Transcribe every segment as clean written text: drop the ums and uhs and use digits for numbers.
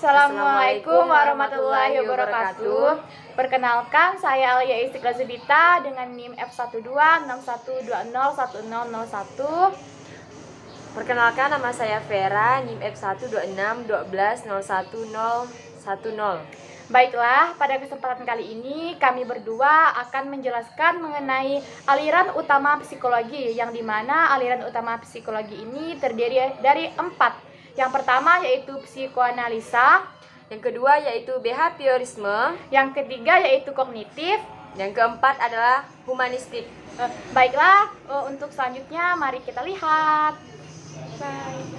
Assalamualaikum warahmatullahi wabarakatuh. Perkenalkan, saya Alia Istiqlal Zubita dengan NIM F126120101001. Perkenalkan, nama saya Vera, NIM F12612011010. Baiklah, pada kesempatan kali ini kami berdua akan menjelaskan mengenai aliran utama psikologi, yang dimana aliran utama psikologi ini terdiri dari 4. Yang pertama yaitu psikoanalisa, yang kedua yaitu behaviorisme, yang ketiga yaitu kognitif, yang keempat adalah humanistik. Baiklah, untuk selanjutnya mari kita lihat. Bye.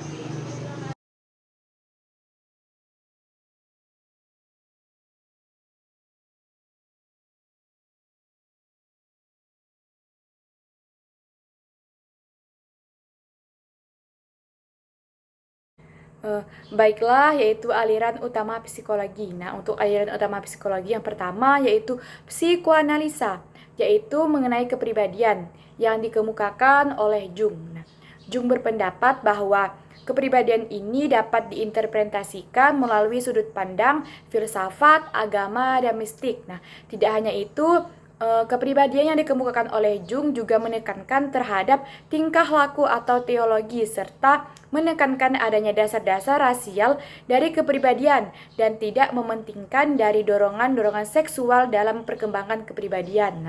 Baiklah, yaitu aliran utama psikologi. Nah, untuk aliran utama psikologi yang pertama yaitu psikoanalisa, yaitu mengenai kepribadian yang dikemukakan oleh Jung. Nah, Jung berpendapat bahwa kepribadian ini dapat diinterpretasikan melalui sudut pandang filsafat, agama, dan mistik. Nah, tidak hanya itu, kepribadian yang dikemukakan oleh Jung juga menekankan terhadap tingkah laku atau teologi serta menekankan adanya dasar-dasar rasial dari kepribadian dan tidak mementingkan dari dorongan-dorongan seksual dalam perkembangan kepribadian.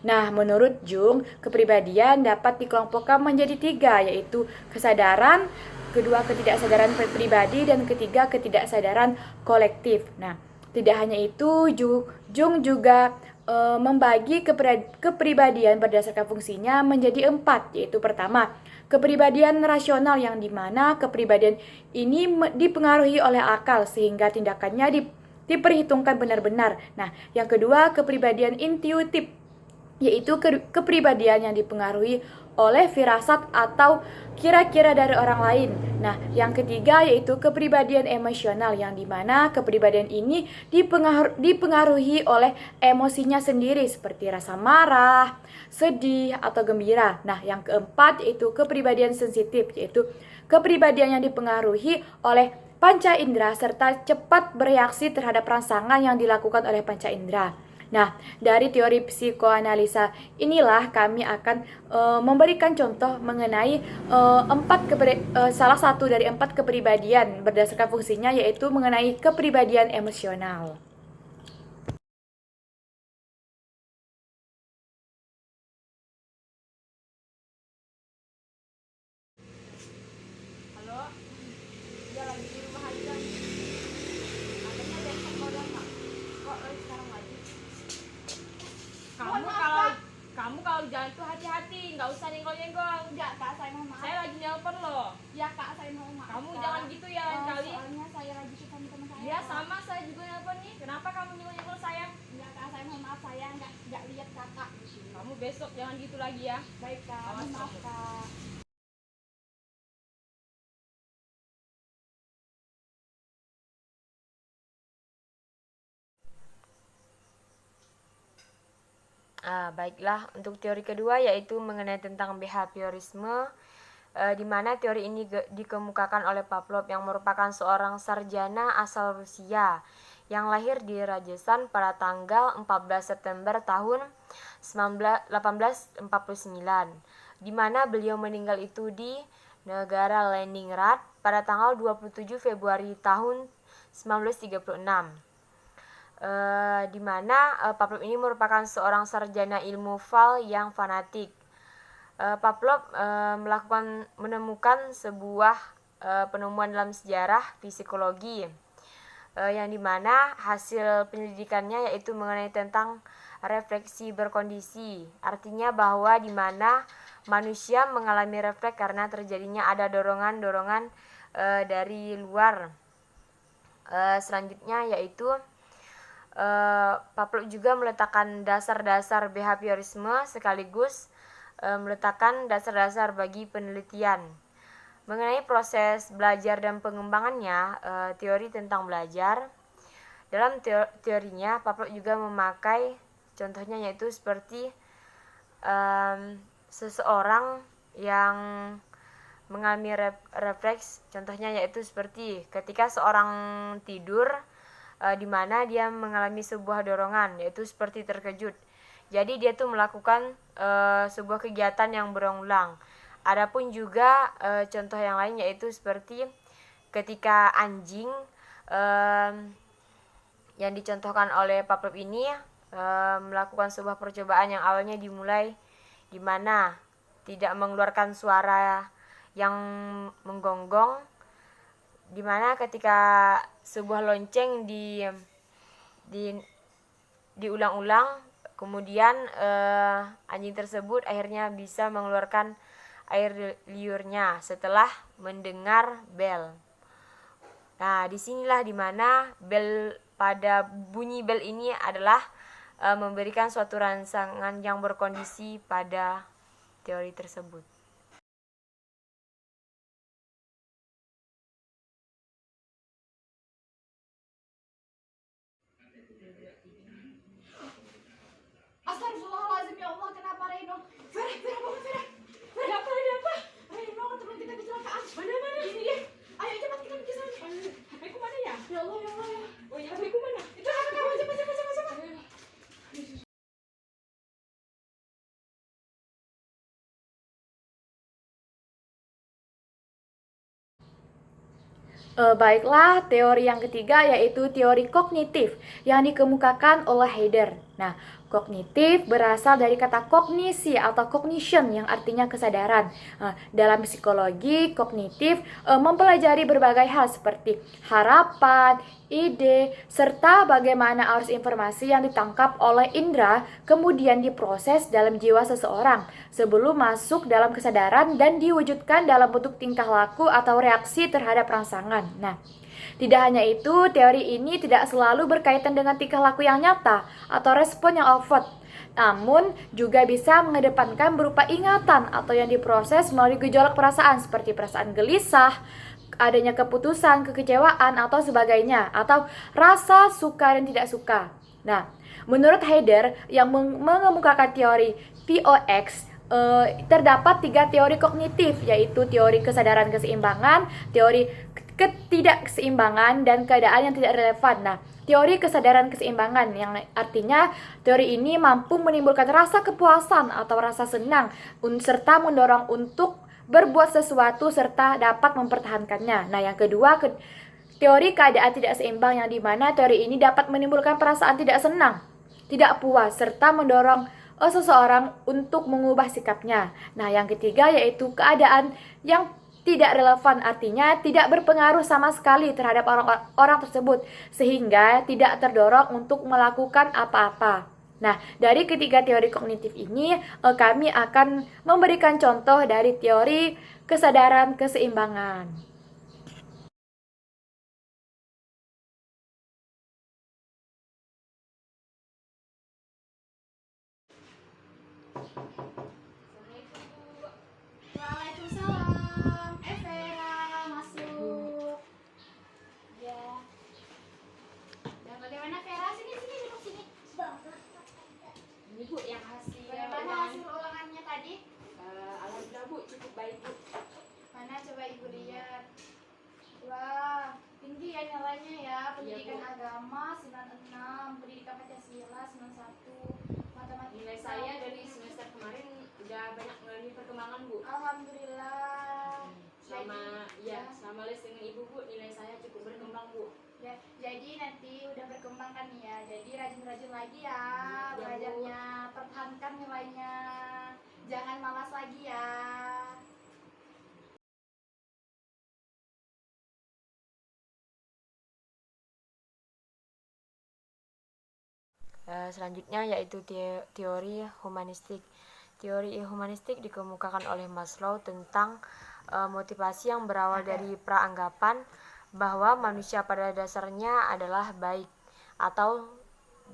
Nah, menurut Jung, kepribadian dapat dikelompokkan menjadi 3, yaitu kesadaran, kedua ketidaksadaran pribadi, dan ketiga ketidaksadaran kolektif. Nah, tidak hanya itu, Jung juga membagi kepribadian berdasarkan fungsinya menjadi 4, yaitu pertama, kepribadian rasional, yang dimana kepribadian ini dipengaruhi oleh akal sehingga tindakannya diperhitungkan benar-benar. Nah, yang kedua, kepribadian intuitif, yaitu kepribadian yang dipengaruhi oleh firasat atau kira-kira dari orang lain. Nah, yang ketiga yaitu kepribadian emosional, yang dimana kepribadian ini dipengaruhi oleh emosinya sendiri seperti rasa marah, sedih, atau gembira. Nah, yang keempat yaitu kepribadian sensitif, yaitu kepribadian yang dipengaruhi oleh panca indera serta cepat bereaksi terhadap rangsangan yang dilakukan oleh panca indera. Nah, dari teori psikoanalisa inilah kami akan memberikan contoh mengenai salah satu dari 4 kepribadian berdasarkan fungsinya, yaitu mengenai kepribadian emosional. Halo, dia lagi di rumah aja. Katanya besok mau datang. Kok sekarang lagi? Kamu kalau jalan tuh hati-hati, nggak usah nyenggol-nyenggol. Enggak, Kak, saya mohon maaf. Saya lagi nelpon loh. Ya, Kak, saya mohon maaf. Kamu Kak. jangan gitu ya lain kali. Soalnya saya lagi ketemu teman saya. Ya sama, saya juga nelpon nih. Kenapa kamu nyenggol-nyenggol saya? Enggak, Kak, saya mohon maaf, saya enggak lihat Kakak di sini. Kamu besok jangan gitu lagi ya. Baik, Kak. Mohon maaf, Kak. Baiklah, untuk teori kedua yaitu mengenai tentang behaviorisme, di mana teori ini dikemukakan oleh Pavlov yang merupakan seorang sarjana asal Rusia yang lahir di Rajasthan pada tanggal 14 September tahun 1849, di mana beliau meninggal itu di negara Leningrad pada tanggal 27 Februari tahun 1936. Di mana Pavlov ini merupakan seorang sarjana ilmu fal yang fanatik. Pavlov menemukan sebuah penemuan dalam sejarah psikologi, yang dimana hasil penyelidikannya yaitu mengenai tentang refleksi berkondisi, artinya bahwa dimana manusia mengalami refleks karena terjadinya ada dorongan-dorongan dari luar. Selanjutnya yaitu Pavlov juga meletakkan dasar-dasar behaviorisme sekaligus meletakkan dasar-dasar bagi penelitian mengenai proses belajar dan pengembangannya. Teori tentang belajar, dalam teorinya Pavlov juga memakai contohnya yaitu seperti seseorang yang mengalami refleks. Contohnya yaitu seperti ketika seorang tidur, di mana dia mengalami sebuah dorongan, yaitu seperti terkejut. Jadi dia tuh melakukan sebuah kegiatan yang berulang-ulang. Adapun juga contoh yang lain yaitu seperti ketika anjing yang dicontohkan oleh Pavlov ini melakukan sebuah percobaan yang awalnya dimulai di mana tidak mengeluarkan suara yang menggonggong, di mana ketika sebuah lonceng diulang-ulang, kemudian anjing tersebut akhirnya bisa mengeluarkan air liurnya setelah mendengar bel. Nah, disinilah dimana pada bunyi bel ini adalah memberikan suatu rangsangan yang berkondisi pada teori tersebut. Astagfirullahaladzim, ya Allah, kenapa Reno? Vera, bangun Vera. Vera, ada apa? Reno, teman kita kecelakaan. Mana? Ini dia. Ayo cepat kita pergi sana. HP-ku mana ya? Ya Allah. Oh ya, HP-ku mana? Itu HP kamu, cepat. Baiklah, teori yang ketiga yaitu teori kognitif yang dikemukakan oleh Heider. Nah, kognitif berasal dari kata kognisi atau cognition yang artinya kesadaran. Dalam psikologi, kognitif mempelajari berbagai hal seperti harapan, ide, serta bagaimana arus informasi yang ditangkap oleh indera kemudian diproses dalam jiwa seseorang sebelum masuk dalam kesadaran dan diwujudkan dalam bentuk tingkah laku atau reaksi terhadap rangsangan. Nah, tidak hanya itu, teori ini tidak selalu berkaitan dengan tingkah laku yang nyata atau respon yang overt, namun juga bisa mengedepankan berupa ingatan atau yang diproses melalui gejolak perasaan seperti perasaan gelisah, adanya keputusan, kekecewaan, atau sebagainya, atau rasa suka dan tidak suka. Nah, menurut Heider yang mengemukakan teori POX, terdapat 3 teori kognitif, yaitu teori kesadaran keseimbangan, teori ketidakseimbangan, dan keadaan yang tidak relevan. Nah, teori kesadaran keseimbangan yang artinya teori ini mampu menimbulkan rasa kepuasan atau rasa senang serta mendorong untuk berbuat sesuatu serta dapat mempertahankannya. Nah, yang kedua, teori keadaan tidak seimbang yang dimana teori ini dapat menimbulkan perasaan tidak senang, tidak puas, serta mendorong seseorang untuk mengubah sikapnya. Nah, yang ketiga yaitu keadaan yang tidak relevan, artinya tidak berpengaruh sama sekali terhadap orang tersebut sehingga tidak terdorong untuk melakukan apa-apa. Nah, dari ketiga teori kognitif ini kami akan memberikan contoh dari teori kesadaran keseimbangan. Waalaikumsalam. Vera, masuk. Ya. Dan bagaimana Vera? Sini, duduk sini. Ini Bu yang hasil Bagaimana hasil ulangannya tadi? alhamdulillah Bu, cukup baik Bu. Mana coba Ibu lihat. Wah, tinggi ya nilainya ya. Pendidikan Bu. agama 96, pendidikan Pancasila 91, matematika. Nilai saya dari semester kemarin udah banyak mengalami perkembangan Bu. Alhamdulillah. Selama les dengan Ibu Bu, nilai saya cukup berkembang Bu. Ya, jadi nanti udah berkembang kan ya. Jadi rajin-rajin lagi ya Bu. belajarnya. Pertahankan nilainya. Jangan malas lagi ya. Selanjutnya yaitu teori humanistik. Teori humanistik dikemukakan oleh Maslow tentang motivasi yang berawal dari praanggapan bahwa manusia pada dasarnya adalah baik atau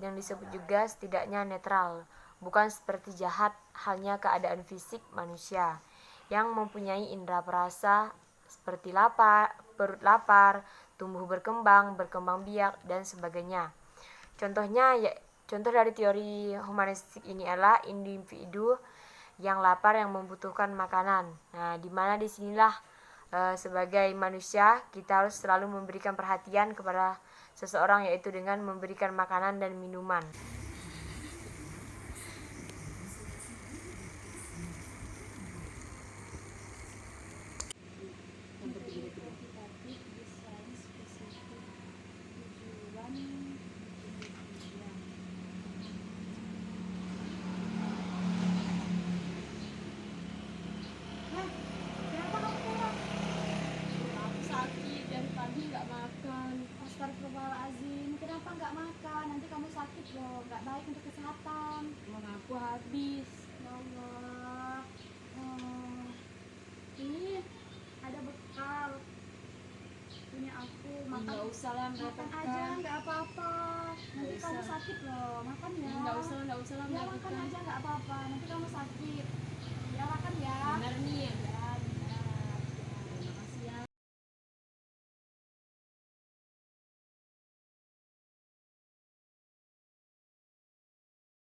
yang disebut juga setidaknya netral, bukan seperti jahat, hanya keadaan fisik manusia yang mempunyai indera perasa seperti perut lapar, tumbuh berkembang biak, dan sebagainya. Contoh dari teori humanistik ini adalah individu yang lapar yang membutuhkan makanan. Nah, di mana disinilah sebagai manusia kita harus selalu memberikan perhatian kepada seseorang, yaitu dengan memberikan makanan dan minuman. Aku sakit dari pagi nggak makan. Astagfirullahaladzim, kenapa nggak makan? Nanti kamu sakit loh, nggak baik untuk kesehatan. Uang aku habis. Ya Allah. Ini ada bekal punya aku. Nggak usah lah Makan aja, merepotkan. nggak apa-apa. Nanti Nggak kamu usah. sakit loh, makan ya. Nggak usah lah Ya makan merepotkan. aja nggak apa-apa. Nanti kamu sakit.